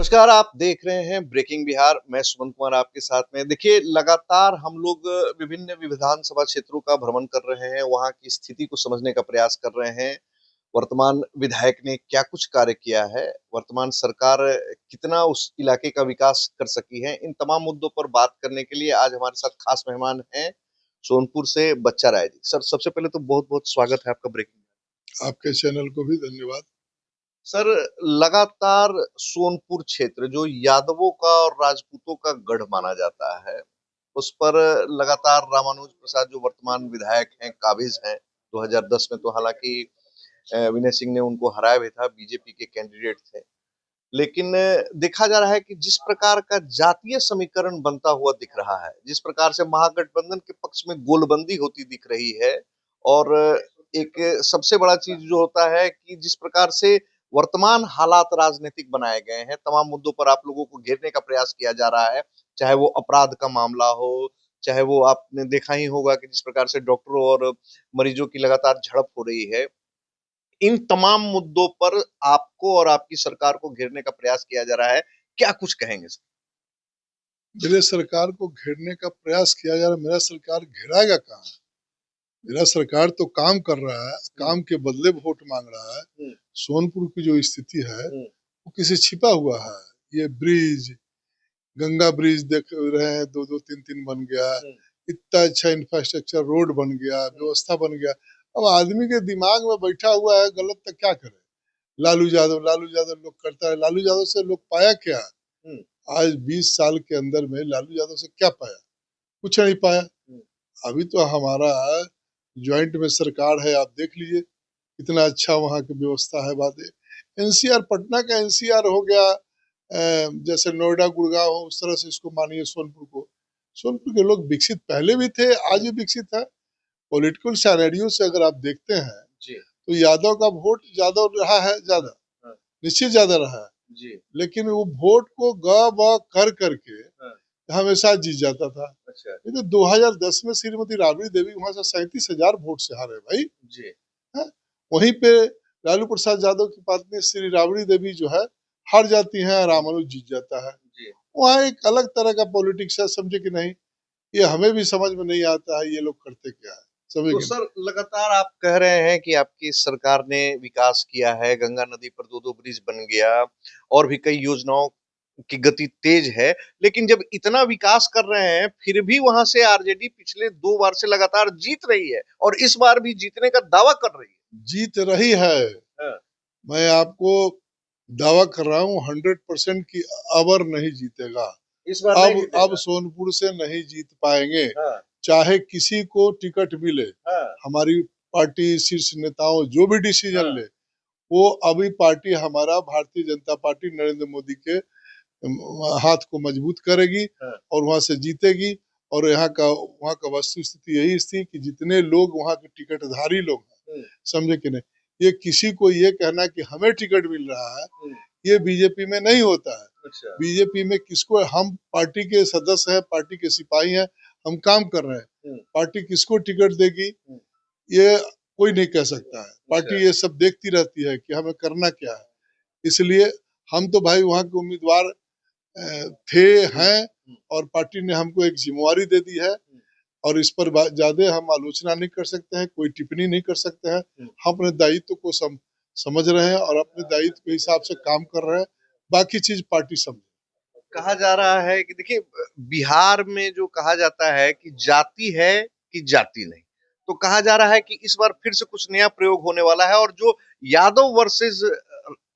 नमस्कार, आप देख रहे हैं ब्रेकिंग बिहार। मैं सुमन कुमार आपके साथ में। देखिए, लगातार हम लोग विभिन्न विधानसभा क्षेत्रों का भ्रमण कर रहे हैं, वहाँ की स्थिति को समझने का प्रयास कर रहे हैं। वर्तमान विधायक ने क्या कुछ कार्य किया है, वर्तमान सरकार कितना उस इलाके का विकास कर सकी है, इन तमाम मुद्दों पर बात करने के लिए आज हमारे साथ खास मेहमान हैं, सोनपुर से बच्चा राय जी। सर, सबसे पहले तो बहुत-बहुत स्वागत है आपका ब्रेकिंग। आपके चैनल को भी धन्यवाद। सर, लगातार सोनपुर क्षेत्र जो यादवों का और राजपूतों का गढ़ माना जाता है, उस पर लगातार रामानुज प्रसाद जो वर्तमान विधायक हैं, काबिज हैं। 2010 में तो हालांकि विनय सिंह ने उनको हराया भी था, बीजेपी के कैंडिडेट थे। लेकिन देखा जा रहा है कि जिस प्रकार का जातीय समीकरण बनता हुआ दिख रहा है, जिस प्रकार से महागठबंधन के पक्ष में गोलबंदी होती दिख रही है, और एक सबसे बड़ा चीज जो होता है कि जिस प्रकार से वर्तमान हालात राजनीतिक बनाए गए हैं, तमाम मुद्दों पर आप लोगों को घेरने का प्रयास किया जा रहा है, चाहे वो अपराध का मामला हो, चाहे वो आपने देखा ही होगा कि जिस प्रकार से डॉक्टरों और मरीजों की लगातार झड़प हो रही है। इन तमाम मुद्दों पर आपको और आपकी सरकार को घेरने का प्रयास किया जा रहा है, क्या कुछ कहेंगे सर? मेरे सरकार को घेरने का प्रयास किया जा रहा है। मेरा सरकार घेराएगा कहाँ? मेरा सरकार तो काम कर रहा है, काम के बदले वोट मांग रहा है। सोनपुर की जो स्थिति है वो किसी छिपा हुआ है। ये ब्रिज, गंगा ब्रिज देख रहे हैं, दो दो तीन तीन बन गया, इतना अच्छा इंफ्रास्ट्रक्चर, रोड बन गया, व्यवस्था बन गया। अब आदमी के दिमाग में बैठा हुआ है गलत, तो क्या करे? लालू यादव लोग करता है। लालू यादव से लोग पाया क्या? आज 20 साल के अंदर में लालू यादव से क्या पाया? कुछ नहीं पाया। अभी तो हमारा ज्वाइंट में सरकार है, आप देख लीजिए कितना अच्छा वहाँ की व्यवस्था है। बात है एनसीआर, पटना का एनसीआर हो गया, जैसे नोएडा गुड़गांव हो, उस तरह से इसको मानिए सोनपुर को। सोनपुर के लोग विकसित पहले भी थे, आज भी विकसित है। पॉलिटिकल सैनेरियो से अगर आप देखते हैं तो यादव का वोट ज्यादा रहा है, ज्यादा निश्चित ज्यादा रहा है। लेकिन वो वोट को ग ब कर करके हमेशा जीत जाता था। अच्छा। ये तो 2010 में श्रीमती राबड़ी देवी वहां से 37,000 वोट से हारे भाई जी। है? वहीं पे लालू प्रसाद यादव की पत्नी श्री राबड़ी देवी जो है हार जाती है, रामानुज जीत जाता है। वहाँ एक अलग तरह का पॉलिटिक्स है, समझे कि नहीं? ये हमें भी समझ में नहीं आता है ये लोग करते क्या है। तो सर, लगातार आप कह रहे हैं कि आपकी सरकार ने विकास किया है, गंगा नदी पर 2-2 ब्रिज बन गया, और भी कई योजनाओं की गति तेज है। लेकिन जब इतना विकास कर रहे हैं, फिर भी वहां से आरजेडी पिछले 2 बार से लगातार जीत रही है, और इस बार भी जीतने का दावा कर रही है। जीत रही है। हाँ। मैं आपको दावा कर रहा हूँ 100% की अबर नहीं जीतेगा। इस बार अब नहीं जीतेगा। अब सोनपुर से नहीं जीत पाएंगे। हाँ। चाहे किसी को टिकट मिले। हाँ। हमारी पार्टी शीर्ष नेताओं जो भी डिसीजन हाँ। ले, वो अभी पार्टी हमारा भारतीय जनता पार्टी नरेंद्र मोदी के हाथ को मजबूत करेगी। हाँ। और वहां से जीतेगी। और वहाँ का वस्तु स्थिति यही थी कि जितने लोग वहाँ के टिकटधारी लोग हैं, समझे कि नहीं, ये किसी को ये कहना कि हमें टिकट मिल रहा है, ये बीजेपी में नहीं होता है। अच्छा। बीजेपी में किसको, हम पार्टी के सदस्य हैं, पार्टी के सिपाही हैं, हम काम कर रहे हैं। पार्टी किसको टिकट देगी ये कोई नहीं कह सकता है। पार्टी ये सब देखती रहती है कि हमें करना क्या है। इसलिए हम तो भाई वहाँ के उम्मीदवार थे, हैं, और पार्टी ने हमको एक जिम्मेवारी दे दी है, और इस पर ज्यादा हम आलोचना नहीं कर सकते हैं, कोई टिप्पणी नहीं कर सकते हैं। हम अपने दायित्व को समझ रहे हैं और अपने दायित्व के हिसाब से काम कर रहे हैं। बाकी चीज पार्टी समझे। कहा जा रहा है कि देखिए, बिहार में जो कहा जाता है कि जाति है कि जाति नहीं, तो कहा जा रहा है कि इस बार फिर से कुछ नया प्रयोग होने वाला है, और जो यादव वर्सेस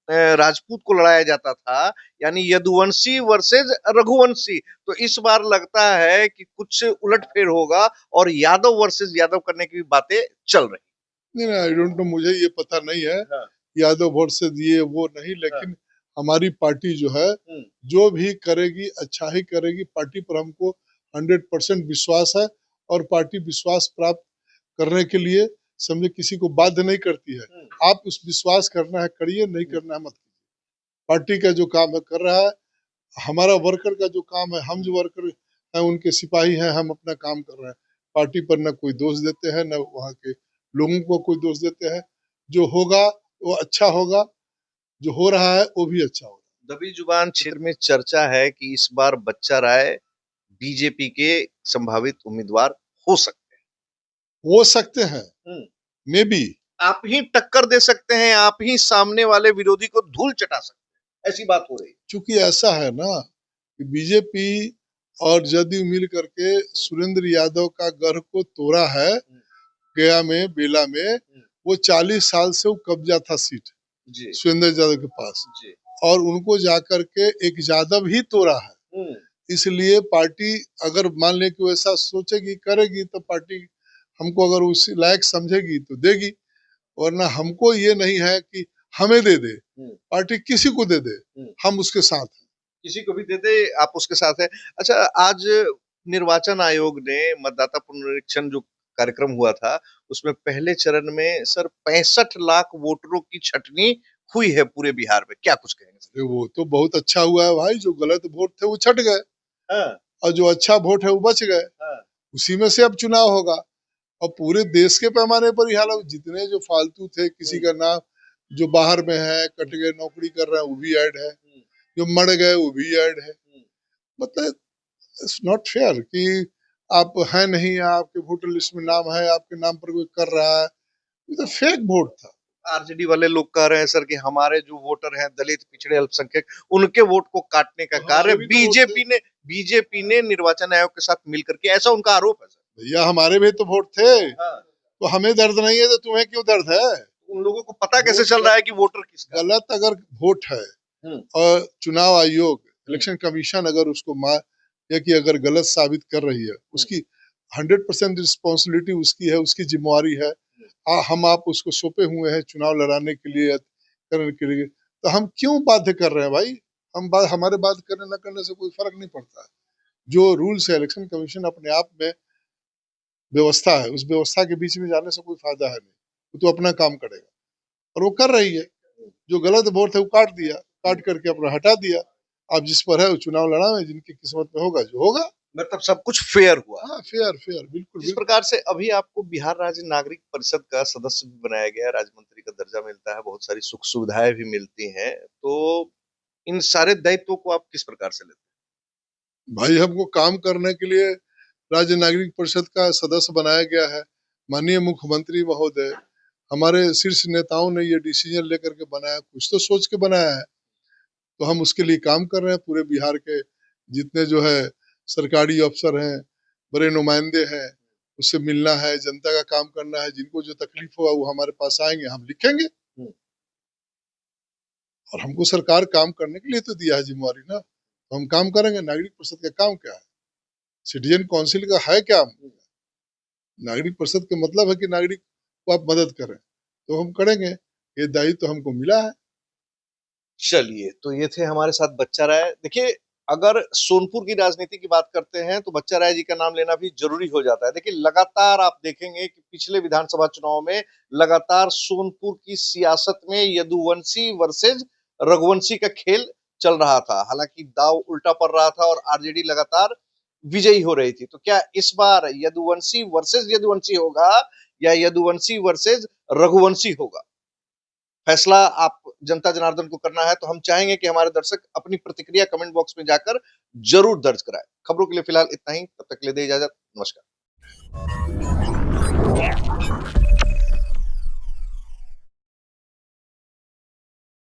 राजपूत को लड़ाया जाता था, यानी यदुवंशी वर्सेस रघुवंशी, तो इस बार लगता है कि कुछ उलटफेर होगा और यादव वर्सेस यादव करने की भी बातें चल रही। नहीं, आई डोंट नो, मुझे ये पता नहीं है। हाँ। यादव वर्सेस ये वो नहीं, लेकिन हाँ। हमारी पार्टी जो है जो भी करेगी अच्छा ही करेगी। पार्टी पर हमको 100% विश्वास है, और पार्टी विश्वास प्राप्त करने के लिए समझे किसी को बाध्य नहीं करती है। आप उस विश्वास करना है करिए, नहीं करना है मत कीजिए। पार्टी का जो काम है कर रहा है, हमारा वर्कर का जो काम है, हम जो वर्कर हैं उनके सिपाही हैं, हम अपना काम कर रहे हैं। पार्टी पर न कोई दोष देते हैं, न वहाँ के लोगों को कोई दोष देते हैं। जो होगा वो अच्छा होगा, जो हो रहा है वो भी अच्छा होगा। दबी जुबान क्षेत्र में चर्चा है कि इस बार बच्चा राय बीजेपी के संभावित उम्मीदवार हो सकते हो सकते हैं, हैं। May be. आप ही टक्कर दे सकते हैं, आप ही सामने वाले विरोधी को धूल चटा सकते हैं, ऐसी बात हो रही है। चूंकि ऐसा है ना कि बीजेपी और जदयू मिल करके सुरेंद्र यादव का गढ़ को तोड़ा है। गया में, बेला में वो 40 साल से वो कब्जा था सीट जी सुरेंद्र यादव के पास, जी। और उनको जाकर के एक यादव ही तोड़ा है। इसलिए पार्टी अगर मान ले कि वैसा सोचेगी करेगी तो पार्टी हमको अगर उस लायक समझेगी तो देगी, वरना हमको ये नहीं है कि हमें दे दे, पार्टी किसी को दे दे, हम उसके साथ हैं। किसी को भी दे दे, आप उसके साथ हैं। अच्छा, आज निर्वाचन आयोग ने मतदाता पुनरीक्षण जो कार्यक्रम हुआ था, उसमें पहले चरण में सर 65 लाख वोटरों की छटनी हुई है पूरे बिहार में, क्या कुछ कहेंगे? वो तो बहुत अच्छा हुआ है भाई, जो गलत वोट थे वो छट गए। हाँ, और जो अच्छा वोट है वो बच गए। हाँ, उसी में से अब चुनाव होगा। और पूरे देश के पैमाने पर ही हाल, जितने जो फालतू थे, किसी का नाम जो बाहर में है, कट गए, नौकरी कर रहे हैं, वो भी ऐड है, जो मर गए वो भी ऐड है। मतलब इट्स नॉट फेयर कि आप हैं नहीं, आपके वोटर लिस्ट में नाम है, आपके नाम पर कोई कर रहा है, ये तो फेक वोट था। आरजेडी वाले लोग कह रहे हैं सर कि हमारे जो वोटर हैं दलित, पिछड़े, अल्पसंख्यक, उनके वोट को काटने का कार्य बीजेपी ने निर्वाचन आयोग के साथ मिलकर के, ऐसा उनका आरोप है सर। भैया हमारे भी तो वोट थे। हाँ। तो हमें दर्द नहीं है तो तुम्हें क्यों दर्द है? उन लोगों को पता कैसे चल रहा है कि वोटर किसका? गलत अगर वोट है और चुनाव आयोग, इलेक्शन कमीशन अगर उसको या कि अगर गलत साबित कर रही है, उसकी 100% रिस्पॉन्सिबिलिटी उसकी है, उसकी जिम्मेवारी है। हम आप उसको सौंपे हुए हैं चुनाव लड़ाने के लिए, करने के लिए, तो हम क्यों बाध्य कर रहे हैं भाई? हमारे बात करने न करने से कोई फर्क नहीं पड़ता है। जो रूल्स है, इलेक्शन कमीशन अपने आप में व्यवस्था है, उस व्यवस्था के बीच में जाने से कोई फायदा है नहीं। वो तो अपना काम करेगा और वो कर रही है। जो गलत वोट है वो काट दिया, काट करके अपना हटा दिया। अब जिस पर है वो चुनाव लड़ा है, जिनकी किस्मत में होगा जो होगा। मतलब सब कुछ फेयर हुआ। हाँ, फेयर फेयर, बिल्कुल। जिस प्रकार से अभी आपको बिहार राज्य नागरिक परिषद का सदस्य भी बनाया गया है, राज्य मंत्री का दर्जा मिलता है, बहुत सारी सुख सुविधाएं भी मिलती हैं, तो इन सारे दायित्वों को आप किस प्रकार से लेते हैं? भाई हमको काम करने के लिए राज्य नागरिक परिषद का सदस्य बनाया गया है। माननीय मुख्यमंत्री महोदय, हमारे शीर्ष नेताओं ने ये डिसीजन लेकर के बनाया, कुछ तो सोच के बनाया है, तो हम उसके लिए काम कर रहे हैं। पूरे बिहार के जितने जो है सरकारी अफसर हैं, बड़े नुमाइंदे हैं, उससे मिलना है, जनता का काम करना है। जिनको जो तकलीफ होगा वो हमारे पास आएंगे, हम लिखेंगे। और हमको सरकार काम करने के लिए तो दिया है जिम्मेवारी ना, तो हम काम करेंगे। नागरिक परिषद का काम क्या है? सिटीजन काउंसिल का है क्या? नागरिक परिषद का मतलब है कि नागरिक को आप मदद करें, तो हम करेंगे। ये दायित्व तो हमको मिला है। चलिए, तो ये थे हमारे साथ बच्चा राय। देखिए, अगर सोनपुर की राजनीति की बात करते हैं तो बच्चा राय जी का नाम लेना भी जरूरी हो जाता है। देखिए, लगातार आप देखेंगे कि पिछले विधानसभा चुनाव में लगातार सोनपुर की सियासत में यदुवंशी वर्सेज रघुवंशी का खेल चल रहा था। हालांकि दाव उल्टा पड़ रहा था और आरजेडी लगातार विजयी हो रही थी। तो क्या इस बार यदुवंशी वर्सेज यदुवंशी होगा या यदुवंशी वर्सेज रघुवंशी होगा? फैसला आप जनता जनार्दन को करना है। तो हम चाहेंगे कि हमारे दर्शक अपनी प्रतिक्रिया कमेंट बॉक्स में जाकर जरूर दर्ज कराएं। खबरों के लिए फिलहाल इतना ही, तब तक के लिए दे इजाजत। नमस्कार।